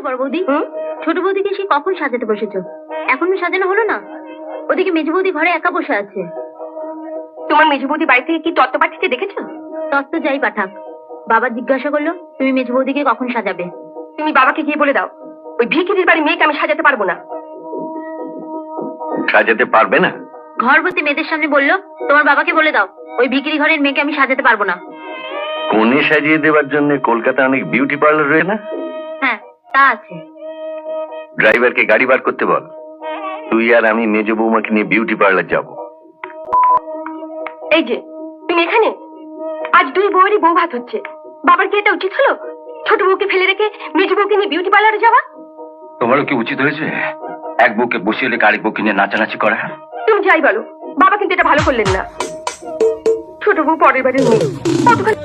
বড় বৌদি, ছোট বৌদিকে সে কখন সাজাতে বসেছো? এখনো সাজানো হলো না? ওদিকে মেজ বৌদি ঘরে একা বসে আছে। তোমার মেজ বৌদি বাড়ি থেকে কি তত্ত্ব পাঠিয়েছে দেখেছো? তত্ত্ব যাই পাঠাক, বাবা জিজ্ঞাসা করলো তুমি মেজ বৌদিকে কখন সাজাবে। তুমি বাবাকে গিয়ে বলে দাও ওই ভিখিরির বাড়ি মেয়েকে আমি সাজাতে পারবো না। সাজাতে পারবে না? ঘরবতী মেয়েদের সামনে বললো তোমার বাবাকে বলে দাও ওই ভিখিরি ঘরের মেয়েকে আমি সাজাতে পারবো না। কোণে সাজিয়ে দেওয়ার জন্য কলকাতা অনেক বিউটি পার্লার রয়েছে না? হ্যাঁ তা আছে। ড্রাইভারকে গাড়ি বার করতে বল, তুই আর আমি মেজ বৌমাকে নিয়ে বিউটি পার্লার যাব। এই যে তুমি এখানে, আজ দুই বউয়েরই বউ ভাত হচ্ছে, বাবার কি এটা উচিত হলো ছোট বউকে ফেলে রেখে মেজ বউকে নিয়ে বিউটি পার্লারে যাওয়া? তোমারও কি উচিত হয়েছে এক বউকে বসিয়ে রেখে আরেক বউকে নিয়ে নাচানাচি করা? তুমি যাই বলো, বাবা কিন্তু এটা ভালো করলেন না। ছোট বউ পরের বাড়ির মেয়ে, কতখানি